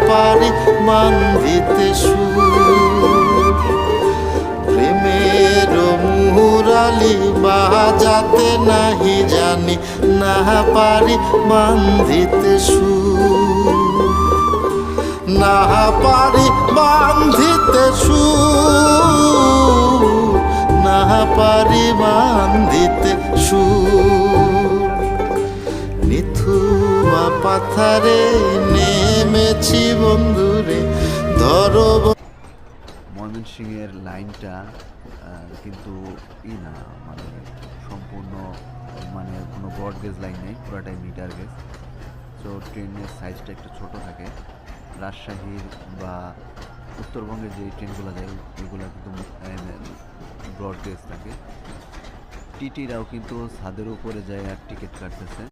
পারি বান্ধিতে সুর। প্রেমের মুরালি বাজাতে নাহি জানি, না পারি বান্ধিতে সুর। না পারি বান্ধিতে সুর, না পারি বান্ধিতে সুর। নিথুয়া পাথারে নেমেছি বন্ধুরে, ধরো। ময়মনসিংহের লাইনটা কিন্তু না, মানে সম্পূর্ণ, মানে কোনো ব্রড গেজ লাইন নেই, পুরোটাই মিটার গেজ। তো ট্রেনের সাইজটা একটু ছোট থাকে। রাজশাহীর বা উত্তরবঙ্গের যে ট্রেনগুলো যায় ওইগুলো কিন্তু ব্রড গেজ থাকে। টিটিরাও কিন্তু ছাদের উপরে যায় আর টিকিট কাটতেছে।